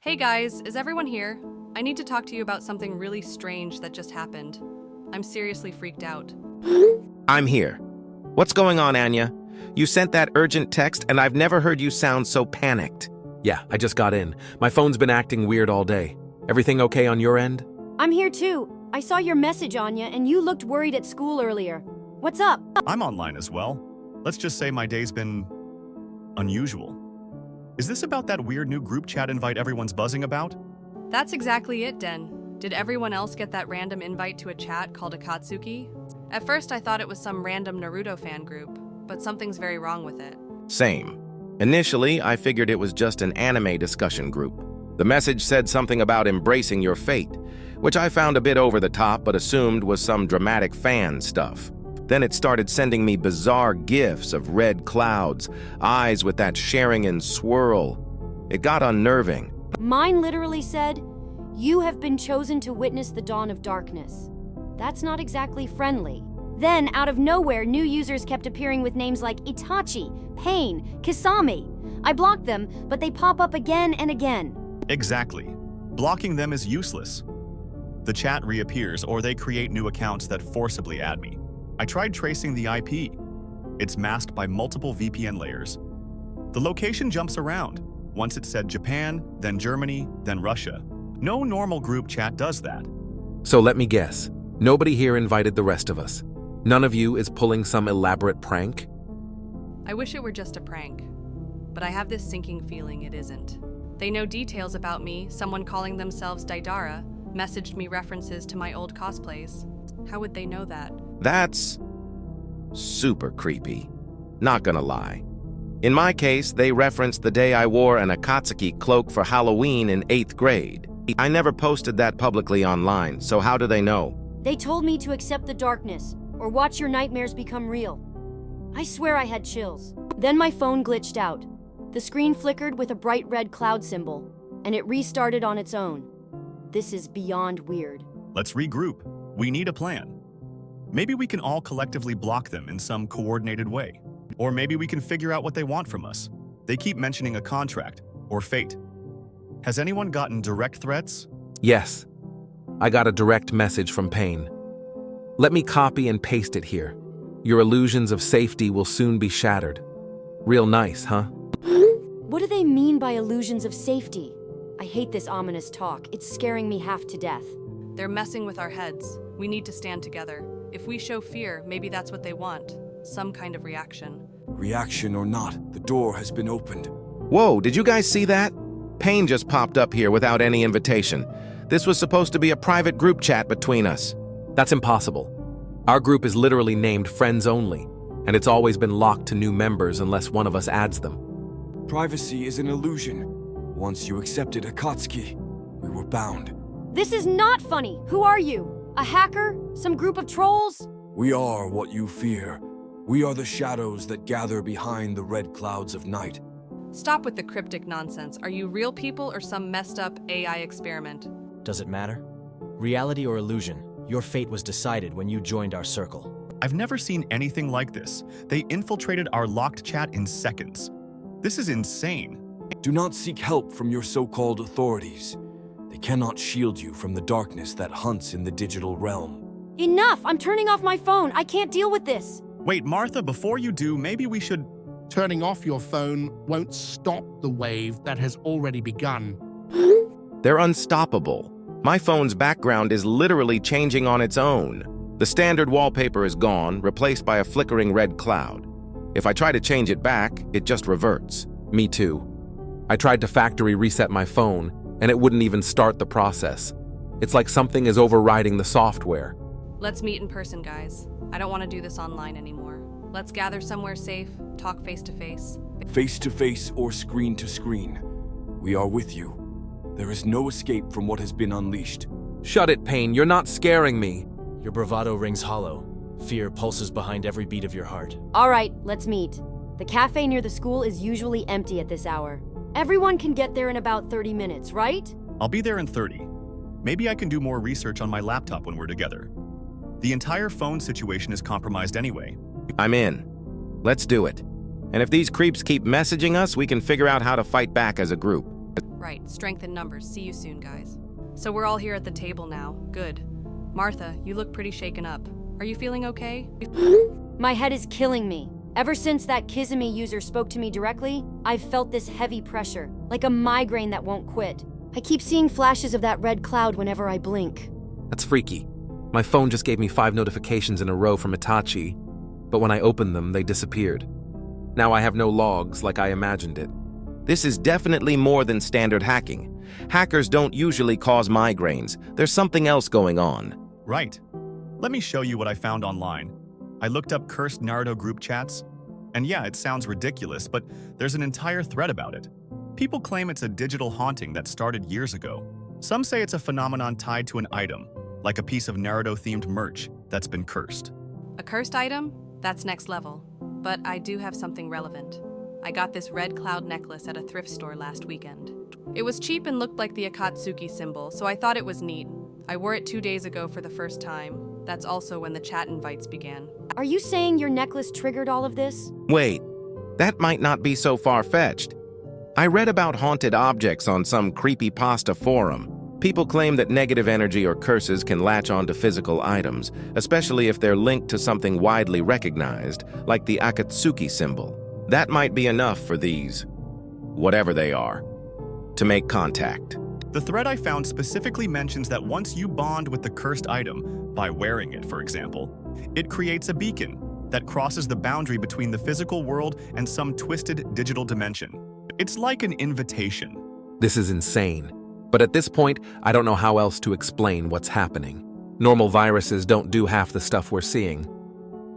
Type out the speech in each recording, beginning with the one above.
Hey guys, is everyone here? I need to talk to you about something really strange that just happened. I'm seriously freaked out. I'm here. What's going on, Anya? You sent that urgent text, and I've never heard you sound so panicked. Yeah, I just got in. My phone's been acting weird all day. Everything okay on your end? I'm here too. I saw your message, Anya, and you looked worried at school earlier. What's up? I'm online as well. Let's just say my day's been unusual. Is this about that weird new group chat invite everyone's buzzing about? That's exactly it, Den. Did everyone else get that random invite to a chat called Akatsuki? At first I thought it was some random Naruto fan group, but something's very wrong with it. Same. Initially, I figured it was just an anime discussion group. The message said something about embracing your fate, which I found a bit over the top but assumed was some dramatic fan stuff. Then it started sending me bizarre gifs of red clouds, eyes with that sharing and swirl. It got unnerving. Mine literally said, "You have been chosen to witness the dawn of darkness." That's not exactly friendly. Then, out of nowhere, new users kept appearing with names like Itachi, Pain, Kisame. I blocked them, but they pop up again and again. Exactly. Blocking them is useless. The chat reappears or they create new accounts that forcibly add me. I tried tracing the IP. It's masked by multiple VPN layers. The location jumps around. Once it said Japan, then Germany, then Russia. No normal group chat does that. So let me guess. Nobody here invited the rest of us. None of you is pulling some elaborate prank? I wish it were just a prank, but I have this sinking feeling it isn't. They know details about me. Someone calling themselves Daidara messaged me references to my old cosplays. How would they know that? That's super creepy. Not gonna lie. In my case, they referenced the day I wore an Akatsuki cloak for Halloween in 8th grade. I never posted that publicly online, so how do they know? They told me to accept the darkness, or watch your nightmares become real. I swear I had chills. Then my phone glitched out. The screen flickered with a bright red cloud symbol, and it restarted on its own. This is beyond weird. Let's regroup. We need a plan. Maybe we can all collectively block them in some coordinated way. Or maybe we can figure out what they want from us. They keep mentioning a contract or fate. Has anyone gotten direct threats? Yes. I got a direct message from Pain. Let me copy and paste it here. Your illusions of safety will soon be shattered. Real nice, huh? What do they mean by illusions of safety? I hate this ominous talk. It's scaring me half to death. They're messing with our heads. We need to stand together. If we show fear, maybe that's what they want. Some kind of reaction. Reaction or not, the door has been opened. Whoa, did you guys see that? Pain just popped up here without any invitation. This was supposed to be a private group chat between us. That's impossible. Our group is literally named Friends Only, and it's always been locked to new members unless one of us adds them. Privacy is an illusion. Once you accepted Akatsuki, we were bound. This is not funny. Who are you? A hacker? Some group of trolls? We are what you fear. We are the shadows that gather behind the red clouds of night. Stop with the cryptic nonsense. Are you real people or some messed up AI experiment? Does it matter? Reality or illusion, your fate was decided when you joined our circle. I've never seen anything like this. They infiltrated our locked chat in seconds. This is insane. Do not seek help from your so-called authorities. They cannot shield you from the darkness that hunts in the digital realm. Enough! I'm turning off my phone. I can't deal with this. Wait, Martha, before you do, maybe we should... Turning off your phone won't stop the wave that has already begun. They're unstoppable. My phone's background is literally changing on its own. The standard wallpaper is gone, replaced by a flickering red cloud. If I try to change it back, it just reverts. Me too. I tried to factory reset my phone, and it wouldn't even start the process. It's like something is overriding the software. Let's meet in person, guys. I don't want to do this online anymore. Let's gather somewhere safe, talk face to face. Face to face or screen to screen. We are with you. There is no escape from what has been unleashed. Shut it, Pain. You're not scaring me. Your bravado rings hollow. Fear pulses behind every beat of your heart. All right, let's meet. The cafe near the school is usually empty at this hour. Everyone can get there in about 30 minutes, right? I'll be there in 30. Maybe I can do more research on my laptop when we're together. The entire phone situation is compromised anyway. I'm in. Let's do it. And if these creeps keep messaging us, we can figure out how to fight back as a group. Right, strength in numbers. See you soon, guys. So we're all here at the table now. Good. Martha, you look pretty shaken up. Are you feeling okay? My head is killing me. Ever since that Kizumi user spoke to me directly, I've felt this heavy pressure, like a migraine that won't quit. I keep seeing flashes of that red cloud whenever I blink. That's freaky. My phone just gave me 5 notifications in a row from Itachi, but when I opened them, they disappeared. Now I have no logs like I imagined it. This is definitely more than standard hacking. Hackers don't usually cause migraines. There's something else going on. Right. Let me show you what I found online. I looked up cursed Naruto group chats, and yeah, it sounds ridiculous, but there's an entire thread about it. People claim it's a digital haunting that started years ago. Some say it's a phenomenon tied to an item, like a piece of Naruto-themed merch that's been cursed. A cursed item? That's next level. But I do have something relevant. I got this red cloud necklace at a thrift store last weekend. It was cheap and looked like the Akatsuki symbol, so I thought it was neat. I wore it 2 days ago for the first time. That's also when the chat invites began. Are you saying your necklace triggered all of this? Wait, that might not be so far-fetched. I read about haunted objects on some creepypasta forum. People claim that negative energy or curses can latch onto physical items, especially if they're linked to something widely recognized, like the Akatsuki symbol. That might be enough for these, whatever they are, to make contact. The thread I found specifically mentions that once you bond with the cursed item, by wearing it, for example, it creates a beacon that crosses the boundary between the physical world and some twisted digital dimension. It's like an invitation. This is insane. But at this point, I don't know how else to explain what's happening. Normal viruses don't do half the stuff we're seeing.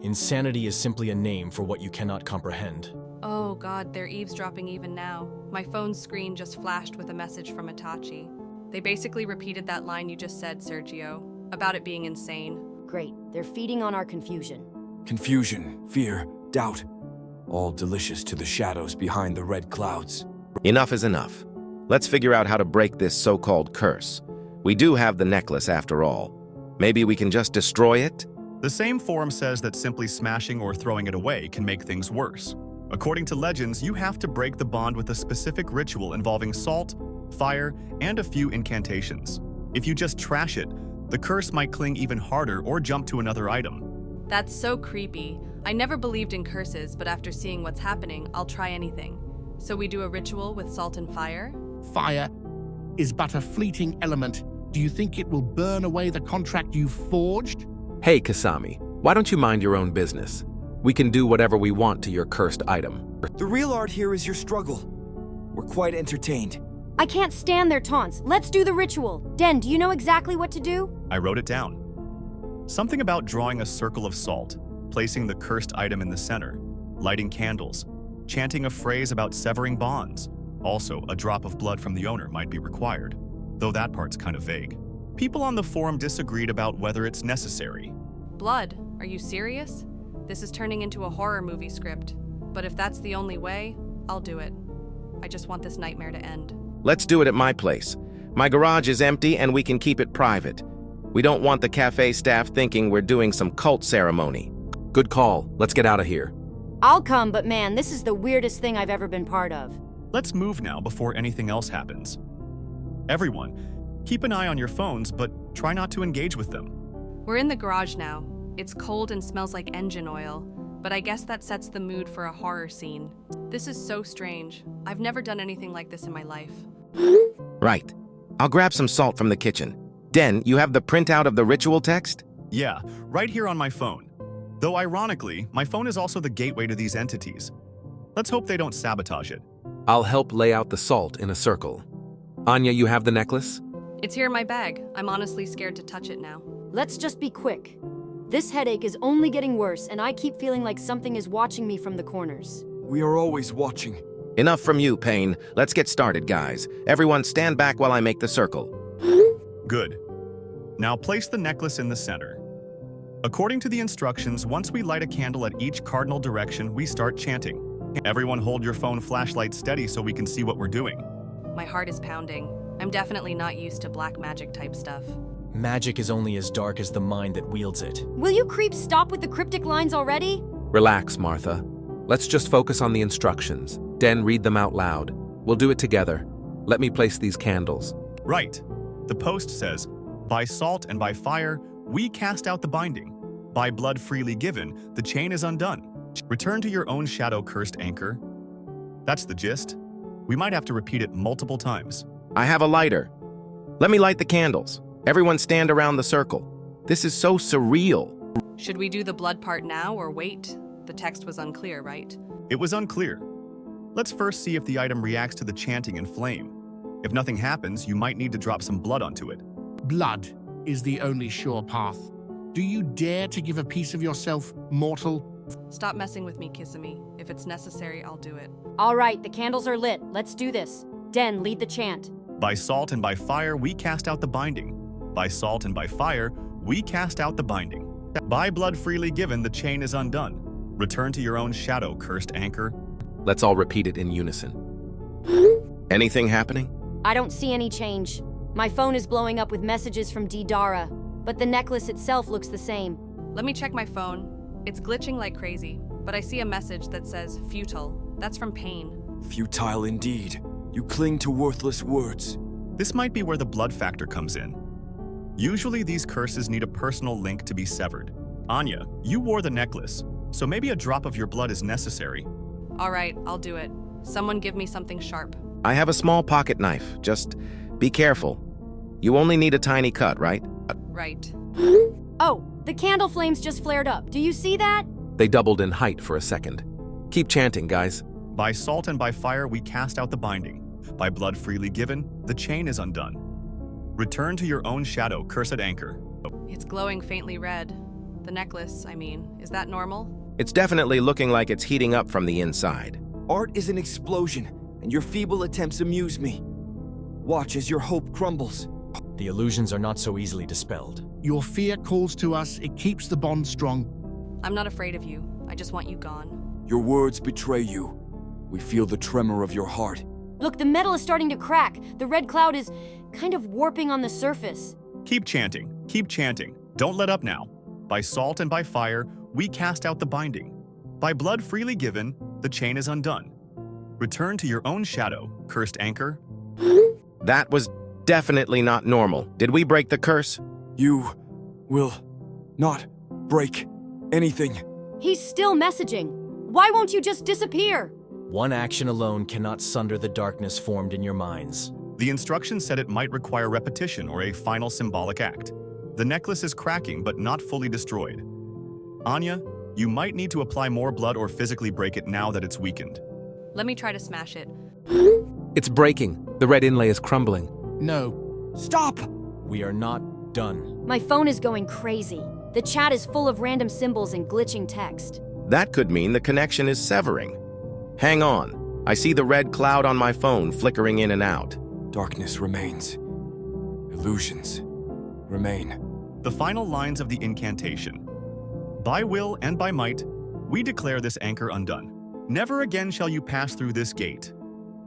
Insanity is simply a name for what you cannot comprehend. Oh god, they're eavesdropping even now. My phone's screen just flashed with a message from Itachi. They basically repeated that line you just said, Sergio, about it being insane. Great, they're feeding on our confusion. Confusion, fear, doubt, all delicious to the shadows behind the red clouds. Enough is enough. Let's figure out how to break this so-called curse. We do have the necklace after all. Maybe we can just destroy it? The same forum says that simply smashing or throwing it away can make things worse. According to legends, you have to break the bond with a specific ritual involving salt, fire, and a few incantations. If you just trash it, the curse might cling even harder or jump to another item. That's so creepy. I never believed in curses, but after seeing what's happening, I'll try anything. So we do a ritual with salt and fire? Fire is but a fleeting element. Do you think it will burn away the contract you forged? Hey, Kasami, why don't you mind your own business? We can do whatever we want to your cursed item. The real art here is your struggle. We're quite entertained. I can't stand their taunts. Let's do the ritual. Den, do you know exactly what to do? I wrote it down. Something about drawing a circle of salt, placing the cursed item in the center, lighting candles, chanting a phrase about severing bonds. Also, a drop of blood from the owner might be required, though that part's kind of vague. People on the forum disagreed about whether it's necessary. Blood? Are you serious? This is turning into a horror movie script. But if that's the only way, I'll do it. I just want this nightmare to end. Let's do it at my place. My garage is empty and we can keep it private. We don't want the cafe staff thinking we're doing some cult ceremony. Good call. Let's get out of here. I'll come, but man, this is the weirdest thing I've ever been part of. Let's move now before anything else happens. Everyone, keep an eye on your phones, but try not to engage with them. We're in the garage now. It's cold and smells like engine oil, but I guess that sets the mood for a horror scene. This is so strange. I've never done anything like this in my life. Right. I'll grab some salt from the kitchen. Den, you have the printout of the ritual text? Yeah, right here on my phone. Though ironically, my phone is also the gateway to these entities. Let's hope they don't sabotage it. I'll help lay out the salt in a circle. Anya, you have the necklace? It's here in my bag. I'm honestly scared to touch it now. Let's just be quick. This headache is only getting worse, and I keep feeling like something is watching me from the corners. We are always watching. Enough from you, Payne. Let's get started, guys. Everyone stand back while I make the circle. Good. Now place the necklace in the center. According to the instructions, once we light a candle at each cardinal direction, we start chanting. Everyone hold your phone flashlight steady so we can see what we're doing. My heart is pounding. I'm definitely not used to black magic type stuff. Magic is only as dark as the mind that wields it. Will you creeps stop with the cryptic lines already? Relax, Martha. Let's just focus on the instructions. Den, read them out loud. We'll do it together. Let me place these candles. Right. The post says, by salt and by fire, we cast out the binding. By blood freely given, the chain is undone. Return to your own shadow-cursed anchor. That's the gist. We might have to repeat it multiple times. I have a lighter. Let me light the candles. Everyone stand around the circle. This is so surreal. Should we do the blood part now or wait? The text was unclear, right? It was unclear. Let's first see if the item reacts to the chanting and flame. If nothing happens, you might need to drop some blood onto it. Blood is the only sure path. Do you dare to give a piece of yourself, mortal? Stop messing with me, Kisame. If it's necessary, I'll do it. All right, the candles are lit. Let's do this. Den, lead the chant. By salt and by fire, we cast out the binding. By salt and by fire, we cast out the binding. By blood freely given, the chain is undone. Return to your own shadow, cursed anchor. Let's all repeat it in unison. Anything happening? I don't see any change. My phone is blowing up with messages from Dara, but the necklace itself looks the same. Let me check my phone. It's glitching like crazy, but I see a message that says futile. That's from Pain. Futile indeed. You cling to worthless words. This might be where the blood factor comes in. Usually these curses need a personal link to be severed. Anya, you wore the necklace, so maybe a drop of your blood is necessary. All right, I'll do it. Someone give me something sharp. I have a small pocket knife. Just be careful. You only need a tiny cut, right? Right. Oh, the candle flames just flared up. Do you see that? They doubled in height for a second. Keep chanting, guys. By salt and by fire we cast out the binding. By blood freely given, the chain is undone. Return to your own shadow, cursed anchor. It's glowing faintly red. The necklace, I mean. Is that normal? It's definitely looking like it's heating up from the inside. Art is an explosion, and your feeble attempts amuse me. Watch as your hope crumbles. The illusions are not so easily dispelled. Your fear calls to us. It keeps the bond strong. I'm not afraid of you. I just want you gone. Your words betray you. We feel the tremor of your heart. Look, the metal is starting to crack. The red cloud is kind of warping on the surface. Keep chanting, keep chanting. Don't let up now. By salt and by fire, we cast out the binding. By blood freely given, the chain is undone. Return to your own shadow, cursed anchor. That was definitely not normal. Did we break the curse? You will not break anything. He's still messaging. Why won't you just disappear? One action alone cannot sunder the darkness formed in your minds. The instructions said it might require repetition or a final symbolic act. The necklace is cracking but not fully destroyed. Anya, you might need to apply more blood or physically break it now that it's weakened. Let me try to smash it. It's breaking. The red inlay is crumbling. No. Stop! We are not done. My phone is going crazy. The chat is full of random symbols and glitching text. That could mean the connection is severing. Hang on. I see the red cloud on my phone flickering in and out. Darkness remains. Illusions remain. The final lines of the incantation. By will and by might, we declare this anchor undone. Never again shall you pass through this gate.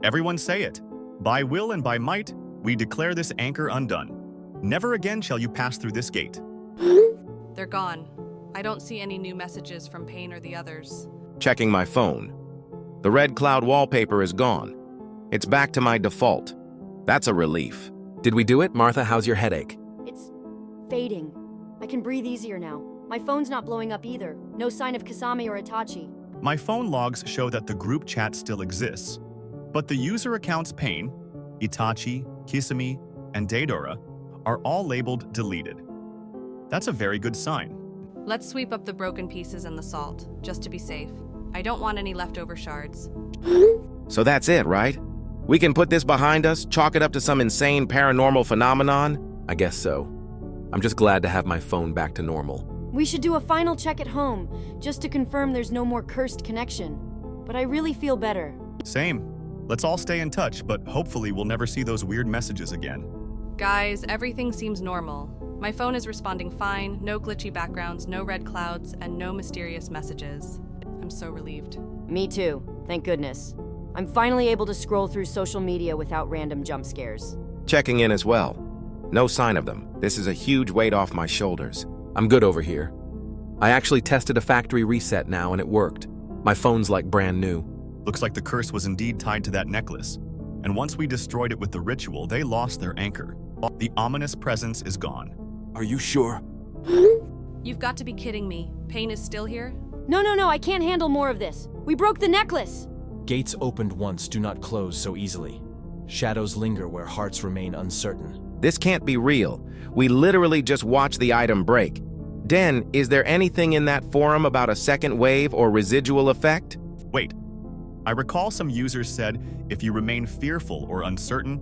Everyone say it. By will and by might, we declare this anchor undone. Never again shall you pass through this gate. They're gone. I don't see any new messages from Pain or the others. Checking my phone. The red cloud wallpaper is gone. It's back to my default. That's a relief. Did we do it? Martha, how's your headache? It's fading. I can breathe easier now. My phone's not blowing up either. No sign of Kasami or Itachi. My phone logs show that the group chat still exists, but the user accounts Pain, Itachi, Kisame, and Deidara are all labeled deleted. That's a very good sign. Let's sweep up the broken pieces and the salt, just to be safe. I don't want any leftover shards. So that's it, right? We can put this behind us, chalk it up to some insane paranormal phenomenon? I guess so. I'm just glad to have my phone back to normal. We should do a final check at home, just to confirm there's no more cursed connection. But I really feel better. Same. Let's all stay in touch, but hopefully we'll never see those weird messages again. Guys, everything seems normal. My phone is responding fine, no glitchy backgrounds, no red clouds, and no mysterious messages. I'm so relieved. Me too, thank goodness. I'm finally able to scroll through social media without random jump scares. Checking in as well. No sign of them. This is a huge weight off my shoulders. I'm good over here. I actually tested a factory reset now and it worked. My phone's like brand new. Looks like the curse was indeed tied to that necklace. And once we destroyed it with the ritual, they lost their anchor. The ominous presence is gone. Are you sure? You've got to be kidding me. Pain is still here? No, I can't handle more of this. We broke the necklace! Gates opened once do not close so easily. Shadows linger where hearts remain uncertain. This can't be real. We literally just watched the item break. Den, is there anything in that forum about a second wave or residual effect? Wait. I recall some users said if you remain fearful or uncertain,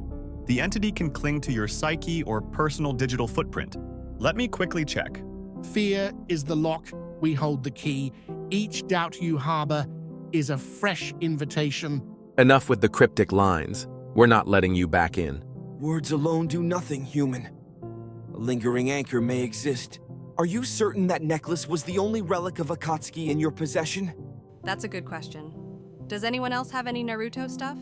the entity can cling to your psyche or personal digital footprint. Let me quickly check. Fear is the lock, we hold the key. Each doubt you harbor is a fresh invitation. Enough with the cryptic lines. We're not letting you back in. Words alone do nothing, human. A lingering anchor may exist. Are you certain that necklace was the only relic of Akatsuki in your possession? That's a good question. Does anyone else have any Naruto stuff?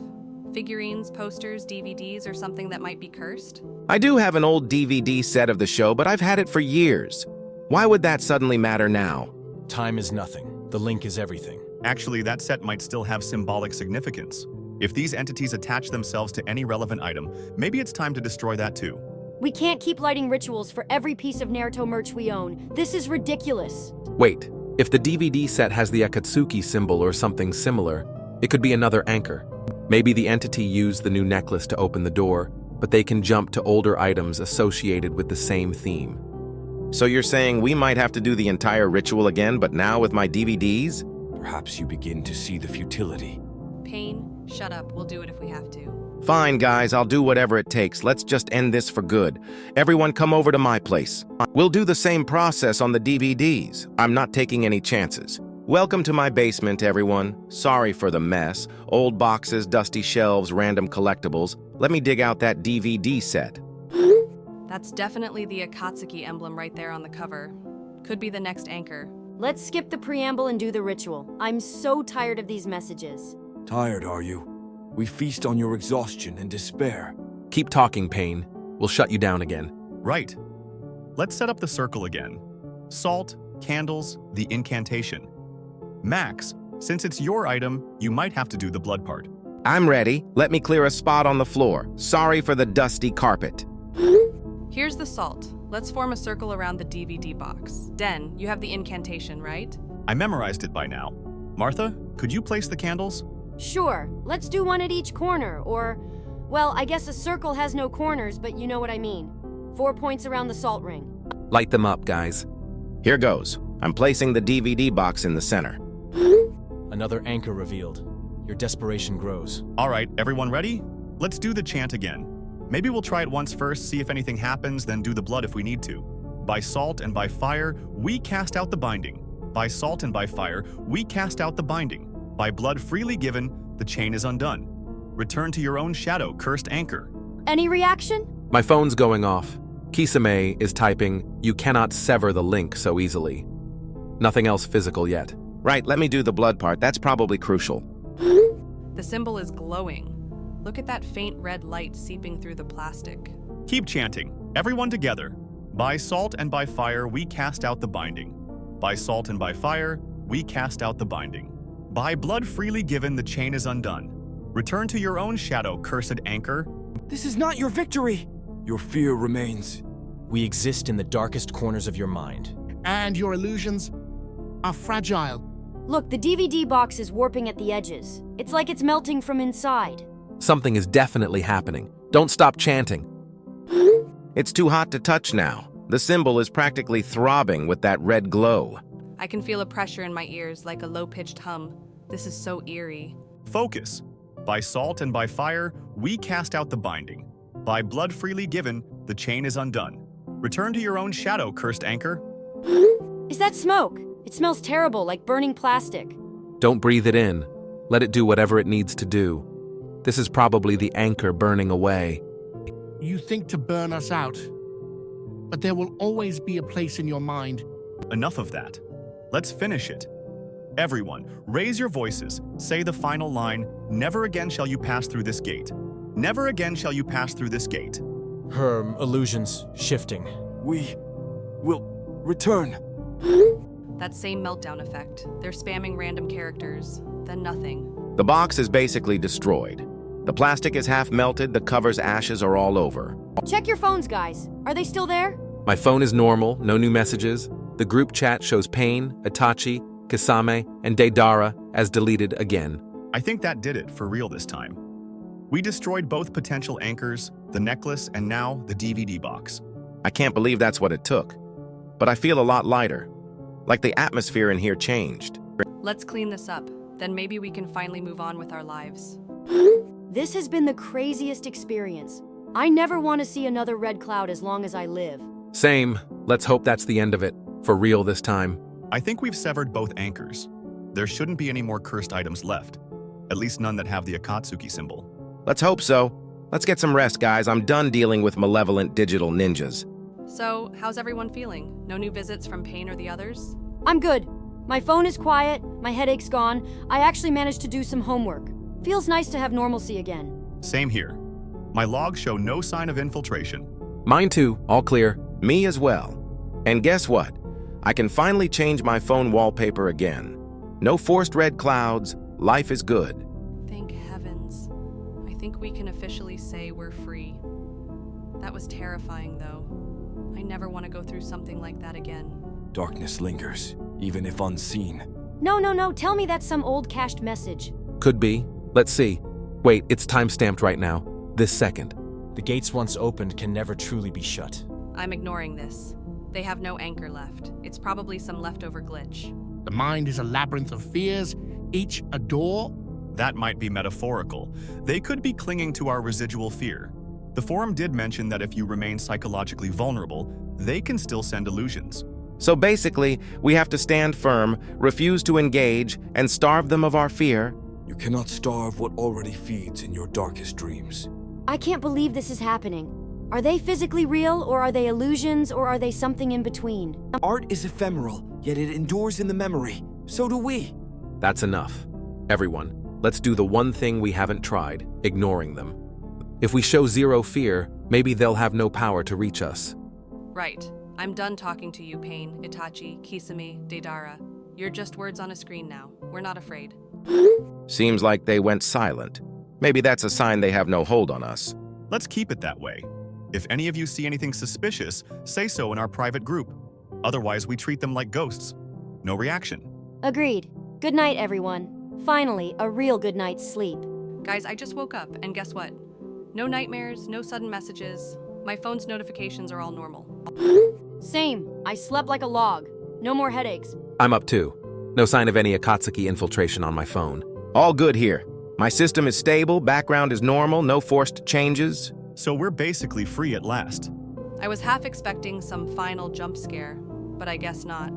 Figurines, posters, DVDs, or something that might be cursed? I do have an old DVD set of the show, but I've had it for years. Why would that suddenly matter now? Time is nothing. The link is everything. Actually, that set might still have symbolic significance. If these entities attach themselves to any relevant item, maybe it's time to destroy that too. We can't keep lighting rituals for every piece of Naruto merch we own. This is ridiculous. Wait, if the DVD set has the Akatsuki symbol or something similar, it could be another anchor. Maybe the entity used the new necklace to open the door, but they can jump to older items associated with the same theme. So you're saying we might have to do the entire ritual again, but now with my DVDs? Perhaps you begin to see the futility. Pain, shut up. We'll do it if we have to. Fine, guys, I'll do whatever it takes. Let's just end this for good. Everyone come over to my place. We'll do the same process on the DVDs. I'm not taking any chances. Welcome to my basement, everyone. Sorry for the mess. Old boxes, dusty shelves, random collectibles. Let me dig out that DVD set. That's definitely the Akatsuki emblem right there on the cover. Could be the next anchor. Let's skip the preamble and do the ritual. I'm so tired of these messages. Tired, are you? We feast on your exhaustion and despair. Keep talking, Pain. We'll shut you down again. Right. Let's set up the circle again. Salt, candles, the incantation. Max, since it's your item, you might have to do the blood part. I'm ready. Let me clear a spot on the floor. Sorry for the dusty carpet. Here's the salt. Let's form a circle around the DVD box. Den, you have the incantation, right? I memorized it by now. Martha, could you place the candles? Sure, let's do one at each corner, or, well, I guess a circle has no corners, but you know what I mean. 4 points around the salt ring. Light them up, guys. Here goes. I'm placing the DVD box in the center. Another anchor revealed. Your desperation grows. All right, everyone ready? Let's do the chant again. Maybe we'll try it once first, see if anything happens, then do the blood if we need to. By salt and by fire, we cast out the binding. By salt and by fire, we cast out the binding. By blood freely given, the chain is undone. Return to your own shadow, cursed anchor. Any reaction? My phone's going off. Kisame is typing, "You cannot sever the link so easily." Nothing else physical yet. Right, let me do the blood part. That's probably crucial. The symbol is glowing. Look at that faint red light seeping through the plastic. Keep chanting, everyone together. By salt and by fire, we cast out the binding. By salt and by fire, we cast out the binding. By blood freely given, the chain is undone. Return to your own shadow, cursed anchor. This is not your victory! Your fear remains. We exist in the darkest corners of your mind. And your illusions are fragile. Look, the DVD box is warping at the edges. It's like it's melting from inside. Something is definitely happening. Don't stop chanting. It's too hot to touch now. The symbol is practically throbbing with that red glow. I can feel a pressure in my ears like a low-pitched hum. This is so eerie. Focus. By salt and by fire, we cast out the binding. By blood freely given, the chain is undone. Return to your own shadow, cursed anchor. Is that smoke? It smells terrible, like burning plastic. Don't breathe it in. Let it do whatever it needs to do. This is probably the anchor burning away. You think to burn us out, but there will always be a place in your mind. Enough of that. Let's finish it. Everyone, raise your voices. Say the final line, "Never again shall you pass through this gate. Never again shall you pass through this gate." Her illusions shifting. We will return. That same meltdown effect. They're spamming random characters, then nothing. The box is basically destroyed. The plastic is half melted, the cover's ashes are all over. Check your phones, guys. Are they still there? My phone is normal, no new messages. The group chat shows Pain, Itachi, Kisame, and Deidara as deleted again. I think that did it for real this time. We destroyed both potential anchors, the necklace, and now the DVD box. I can't believe that's what it took. But I feel a lot lighter. Like the atmosphere in here changed. Let's clean this up. Then maybe we can finally move on with our lives. This has been the craziest experience. I never want to see another red cloud as long as I live. Same. Let's hope that's the end of it. For real this time. I think we've severed both anchors. There shouldn't be any more cursed items left. At least none that have the Akatsuki symbol. Let's hope so. Let's get some rest, guys. I'm done dealing with malevolent digital ninjas. So, how's everyone feeling? No new visits from Pain or the others? I'm good. My phone is quiet, my headache's gone. I actually managed to do some homework. Feels nice to have normalcy again. Same here. My logs show no sign of infiltration. Mine too, all clear. Me as well. And guess what? I can finally change my phone wallpaper again. No forced red clouds. Life is good. Thank heavens. I think we can officially say we're free. That was terrifying, though. I never want to go through something like that again. Darkness lingers, even if unseen. No. Tell me that's some old cached message. Could be. Let's see. Wait, it's time-stamped right now. This second. The gates once opened can never truly be shut. I'm ignoring this. They have no anchor left. It's probably some leftover glitch. The mind is a labyrinth of fears, each a door. That might be metaphorical. They could be clinging to our residual fear. The forum did mention that if you remain psychologically vulnerable, they can still send illusions. So basically, we have to stand firm, refuse to engage, and starve them of our fear. You cannot starve what already feeds in your darkest dreams. I can't believe this is happening. Are they physically real, or are they illusions, or are they something in between? Art is ephemeral, yet it endures in the memory. So do we. That's enough. Everyone, let's do the one thing we haven't tried, ignoring them. If we show zero fear, maybe they'll have no power to reach us. Right. I'm done talking to you, Pain, Itachi, Kisame, Deidara. You're just words on a screen now. We're not afraid. Seems like they went silent. Maybe that's a sign they have no hold on us. Let's keep it that way. If any of you see anything suspicious, say so in our private group. Otherwise, we treat them like ghosts. No reaction. Agreed. Good night, everyone. Finally, a real good night's sleep. Guys, I just woke up, and guess what? No nightmares, no sudden messages. My phone's notifications are all normal. Same. I slept like a log. No more headaches. I'm up too. No sign of any Akatsuki infiltration on my phone. All good here. My system is stable, background is normal, no forced changes. So we're basically free at last. I was half expecting some final jump scare, but I guess not.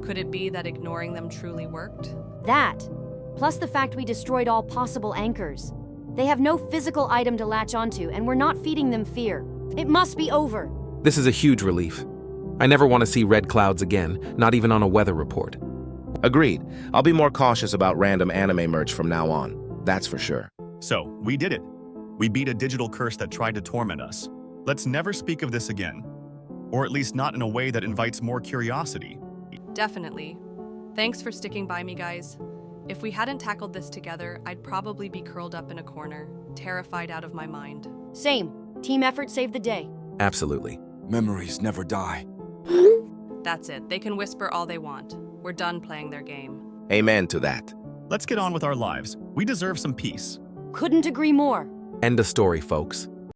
Could it be that ignoring them truly worked? That, plus the fact we destroyed all possible anchors. They have no physical item to latch onto, and we're not feeding them fear. It must be over. This is a huge relief. I never want to see red clouds again, not even on a weather report. Agreed. I'll be more cautious about random anime merch from now on. That's for sure. So, we did it. We beat a digital curse that tried to torment us. Let's never speak of this again. Or at least not in a way that invites more curiosity. Definitely. Thanks for sticking by me, guys. If we hadn't tackled this together, I'd probably be curled up in a corner, terrified out of my mind. Same. Team effort saved the day. Absolutely. Memories never die. That's it. They can whisper all they want. We're done playing their game. Amen to that. Let's get on with our lives. We deserve some peace. Couldn't agree more. End of story, folks.